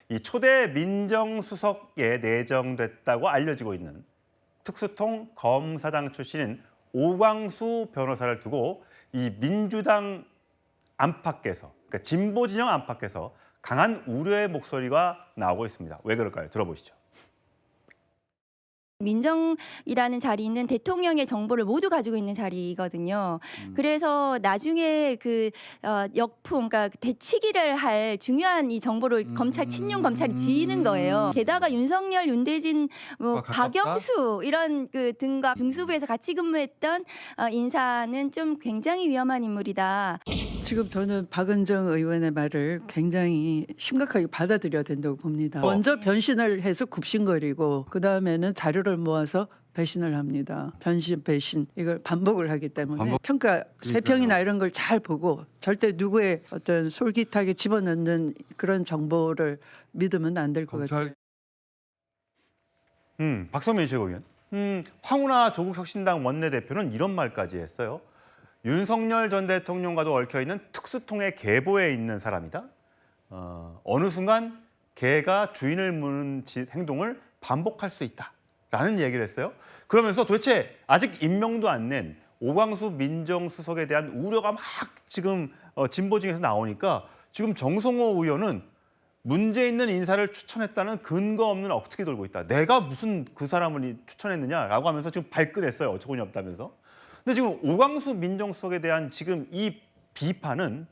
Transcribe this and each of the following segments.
이 초대 민정수석에 내정됐다고 알려지고 있는 특수통 검사장 출신인 오광수 변호사를 두고 이 민주당 안팎에서, 그러니까 진보 진영 안팎에서 강한 우려의 목소리가 나오고 있습니다. 왜 그럴까요? 들어보시죠. 민정이라는 자리는 대통령의 정보를 모두 가지고 있는 자리거든요. 그래서 나중에 역풍, 그러니까 대치기를 할 중요한 이 정보를 검찰 친윤 검찰이 쥐는 거예요. 게다가 윤석열, 윤대진, 뭐 가깝다? 박영수 이런 등과 중수부에서 같이 근무했던 인사는 좀 굉장히 위험한 인물이다. 지금 저는 박은정 의원의 말을 굉장히 심각하게 받아들여야 된다고 봅니다. 먼저 변신을 해서 굽신거리고 그다음에는 자료를 모아서 배신을 합니다. 변신, 배신 이걸 반복을 하기 때문에 반복? 평가 그러니까요. 세평이나 이런 걸 잘 보고 절대 누구의 어떤 솔깃하게 집어넣는 그런 정보를 믿으면 안 될 것 같아요. 검찰 박성민 최고위원. 황운하 조국혁신당 원내대표는 이런 말까지 했어요. 윤석열 전 대통령과도 얽혀있는 특수통의 계보에 있는 사람이다. 어느 순간 개가 주인을 무는 행동을 반복할 수 있다라는 얘기를 했어요. 그러면서 도대체 아직 임명도 안 낸 오광수 민정수석에 대한 우려가 막 지금 진보 중에서 나오니까 지금 정성호 의원은 문제 있는 인사를 추천했다는 근거 없는 억측이 돌고 있다. 내가 무슨 그 사람을 추천했느냐라고 하면서 지금 발끈했어요. 어처구니 없다면서. 근데 지금 오광수 민정수석에 대한 지금 이 비판은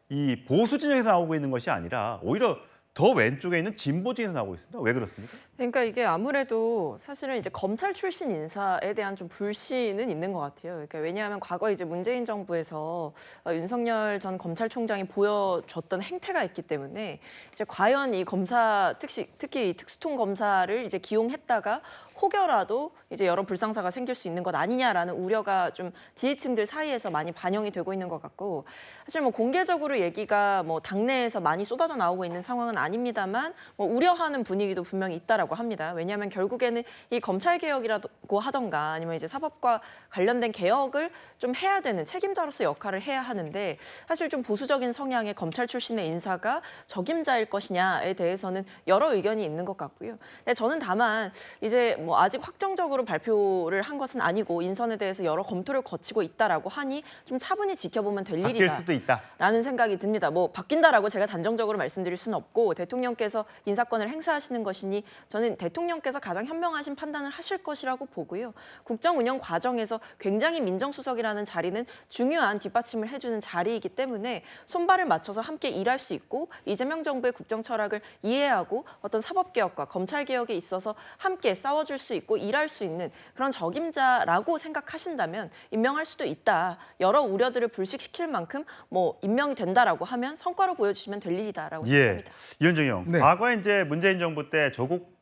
이 보수 진영에서 나오고 있는 것이 아니라 오히려 더 왼쪽에 있는 진보 진영에서 나오고 있습니다. 왜 그렇습니까? 그러니까 이게 아무래도 사실은 이제 검찰 출신 인사에 대한 좀 불신은 있는 것 같아요. 그러니까 왜냐하면 과거 이제 문재인 정부에서 윤석열 전 검찰총장이 보여줬던 행태가 있기 때문에 이제 과연 이 검사 특히 이 특수통 검사를 이제 기용했다가 혹여라도 이제 여러 불상사가 생길 수 있는 것 아니냐라는 우려가 좀 지지층들 사이에서 많이 반영이 되고 있는 것 같고, 사실 뭐 공개적으로 얘기가 뭐 당내에서 많이 쏟아져 나오고 있는 상황은 아닙니다만 뭐 우려하는 분위기도 분명히 있다라고 합니다. 왜냐하면 결국에는 이 검찰 개혁이라고 하던가 아니면 이제 사법과 관련된 개혁을 좀 해야 되는 책임자로서 역할을 해야 하는데, 사실 좀 보수적인 성향의 검찰 출신의 인사가 적임자일 것이냐에 대해서는 여러 의견이 있는 것 같고요. 근데 저는 다만 이제 뭐 아직 확정적으로 발표를 한 것은 아니고 인선에 대해서 여러 검토를 거치고 있다라고 하니 좀 차분히 지켜보면 될 바뀔 일이다. 수도 있다. 라는 생각이 듭니다. 뭐 바뀐다라고 제가 단정적으로 말씀드릴 수는 없고 대통령께서 인사권을 행사하시는 것이니 저는 대통령께서 가장 현명하신 판단을 하실 것이라고 보고요. 국정 운영 과정에서 굉장히 민정수석이라는 자리는 중요한 뒷받침을 해주는 자리이기 때문에 손발을 맞춰서 함께 일할 수 있고 이재명 정부의 국정 철학을 이해하고 어떤 사법개혁과 검찰개혁에 있어서 함께 싸워줄 수 있고 일할 수 있는 그런 적임자라고 생각하신다면 임명할 수도 있다. 여러 우려들을 불식시킬 만큼 뭐 임명이 된다라고 하면 성과로 보여주시면 될 일이다라고 생각합니다. 이현정이 형. 네. 과거에 이제 문재인 정부 때 조국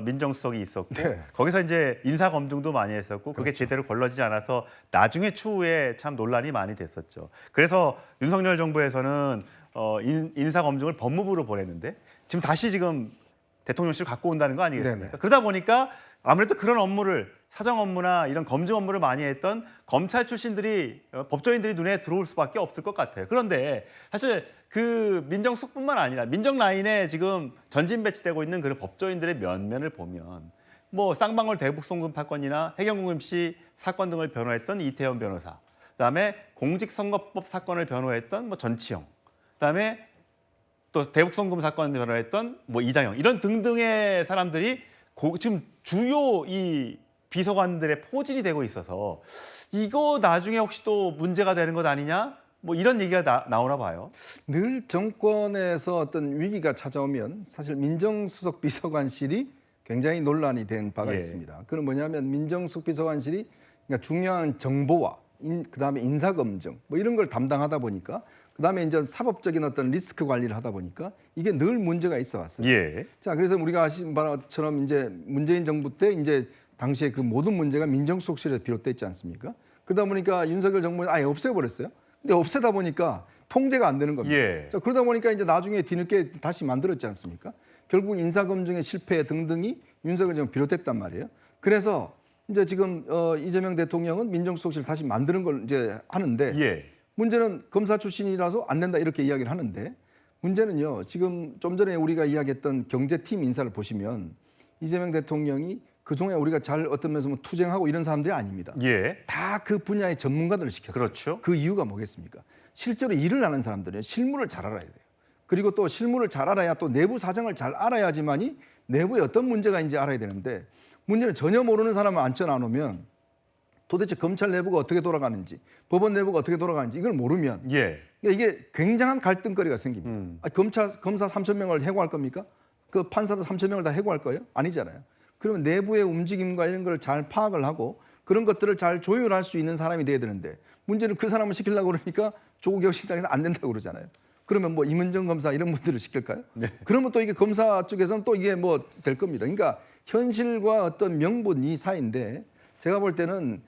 민정수석이 있었고 네. 거기서 이제 인사 검증도 많이 했었고 그게 그렇죠. 제대로 걸러지지 않아서 나중에 추후에 참 논란이 많이 됐었죠. 그래서 윤석열 정부에서는 인사 검증을 법무부로 보냈는데 지금 대통령실을 갖고 온다는 거 아니겠습니까? 네네. 그러다 보니까 아무래도 그런 업무를 사정 업무나 이런 검증 업무를 많이 했던 검찰 출신들이 법조인들이 눈에 들어올 수밖에 없을 것 같아요. 그런데 사실 그 민정수석뿐만 아니라 민정 라인에 지금 전진 배치되고 있는 그런 법조인들의 면면을 보면 뭐 쌍방울 대북송금 사건이나 해경궁금 씨 사건 등을 변호했던 이태원 변호사, 그다음에 공직선거법 사건을 변호했던 뭐 전치영, 그다음에 또 대북송금 사건을 변호했던 뭐 이장영 이런 등등의 사람들이 지금 주요 이 비서관들의 포진이 되고 있어서 이거 나중에 혹시 또 문제가 되는 것 아니냐? 뭐 이런 얘기가 나오나 봐요. 늘 정권에서 어떤 위기가 찾아오면 사실 민정수석 비서관실이 굉장히 논란이 된 바가 예. 있습니다. 그건 뭐냐면 민정수석 비서관실이 그러니까 중요한 정보와 그다음에 인사검증 뭐 이런 걸 담당하다 보니까 그다음에 이제 사법적인 어떤 리스크 관리를 하다 보니까 이게 늘 문제가 있어 왔어요. 예. 자, 그래서 우리가 아시는 바처럼 이제 문재인 정부 때 이제 당시에 그 모든 문제가 민정수석실에서 비롯됐지 않습니까? 그러다 보니까 윤석열 정부는 아예 없애버렸어요. 근데 없애다 보니까 통제가 안 되는 겁니다. 예. 자, 그러다 보니까 이제 나중에 뒤늦게 다시 만들었지 않습니까? 결국 인사검증의 실패 등등이 윤석열 정부 비롯됐단 말이에요. 그래서 이제 지금 이재명 대통령은 민정수석실 다시 만드는 걸 이제 하는데 예. 문제는 검사 출신이라서 안 된다 이렇게 이야기를 하는데 문제는요. 지금 좀 전에 우리가 이야기했던 경제팀 인사를 보시면 이재명 대통령이 그중에 우리가 잘 어떤 면에서 투쟁하고 이런 사람들이 아닙니다. 예. 다 그 분야의 전문가들을 시켰어요. 그렇죠. 그 이유가 뭐겠습니까? 실제로 일을 하는 사람들은 실무를 잘 알아야 돼요. 그리고 또 실무를 잘 알아야 또 내부 사정을 잘 알아야지만이 내부에 어떤 문제가 있는지 알아야 되는데 문제는 전혀 모르는 사람을 앉혀놔놓으면 도대체 검찰 내부가 어떻게 돌아가는지 법원 내부가 어떻게 돌아가는지 이걸 모르면 예. 이게 굉장한 갈등거리가 생깁니다. 음. 검사 3,000명을 해고할 겁니까? 그 판사도 3,000명을 다 해고할 거예요? 아니잖아요. 그러면 내부의 움직임과 이런 걸 잘 파악을 하고 그런 것들을 잘 조율할 수 있는 사람이 돼야 되는데 문제는 그 사람을 시키려고 그러니까 조국 혁신당에서 안 된다고 그러잖아요. 그러면 뭐 임은정 검사 이런 분들을 시킬까요? 네. 그러면 또 이게 검사 쪽에서는 또 이게 뭐 될 겁니다. 그러니까 현실과 어떤 명분 이 사이인데 제가 볼 때는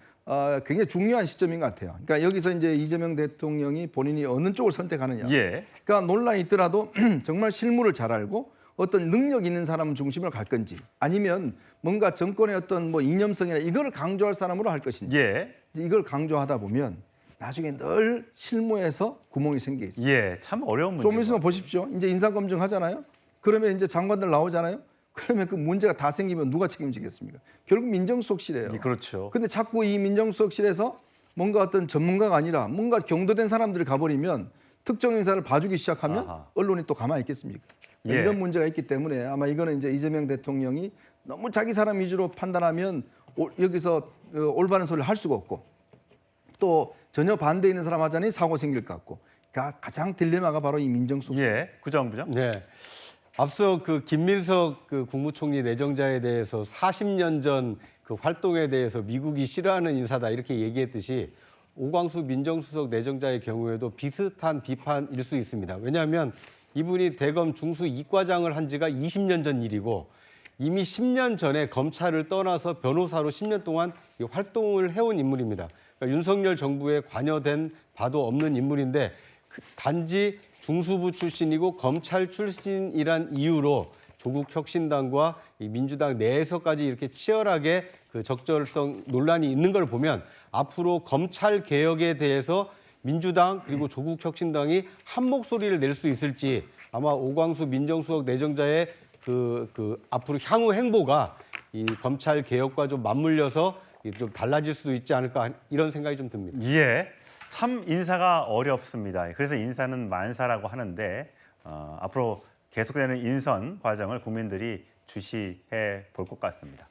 굉장히 중요한 시점인 것 같아요. 그러니까 여기서 이제 이재명 대통령이 본인이 어느 쪽을 선택하느냐. 예. 그러니까 논란이 있더라도 정말 실무를 잘 알고 어떤 능력 있는 사람 중심으로 갈 건지 아니면 뭔가 정권의 어떤 뭐 이념성이나 이걸 강조할 사람으로 할 것인지 예. 이걸 강조하다 보면 나중에 늘 실무에서 구멍이 생겨 있어요. 예. 참 어려운 문제. 좀 있으면 보십시오. 이제 인사검증 하잖아요. 그러면 이제 장관들 나오잖아요. 그러면 그 문제가 다 생기면 누가 책임지겠습니까? 결국 민정수석실이에요. 예, 그렇죠. 근데 자꾸 이 민정수석실에서 뭔가 어떤 전문가가 아니라 뭔가 경도된 사람들이 가버리면 특정 인사를 봐주기 시작하면 아하. 언론이 또 가만히 있겠습니까? 예. 이런 문제가 있기 때문에 아마 이거는 이제 이재명 대통령이 너무 자기 사람 위주로 판단하면 여기서 올바른 소리를 할 수가 없고 또 전혀 반대 있는 사람 하자니 사고 생길 것 같고 가장 딜레마가 바로 이 민정수석. 예. 구자원 부장. 네. 앞서 그 김민석 그 국무총리 내정자에 대해서 40년 전 그 활동에 대해서 미국이 싫어하는 인사다 이렇게 얘기했듯이 오광수 민정수석 내정자의 경우에도 비슷한 비판일 수 있습니다. 왜냐하면 이분이 대검 중수 이과장을 한 지가 20년 전 일이고 이미 10년 전에 검찰을 떠나서 변호사로 10년 동안 이 활동을 해온 인물입니다. 그러니까 윤석열 정부에 관여된 바도 없는 인물인데 단지 중수부 출신이고 검찰 출신이란 이유로 조국 혁신당과 이 민주당 내에서까지 이렇게 치열하게 그 적절성 논란이 있는 걸 보면 앞으로 검찰 개혁에 대해서 민주당 그리고 조국 혁신당이 한 목소리를 낼 수 있을지 아마 오광수 민정수석 내정자의 그 앞으로 향후 행보가 이 검찰 개혁과 좀 맞물려서 좀 달라질 수도 있지 않을까 이런 생각이 좀 듭니다. 예. 참 인사가 어렵습니다. 그래서 인사는 만사라고 하는데 앞으로 계속되는 인선 과정을 국민들이 주시해 볼 것 같습니다.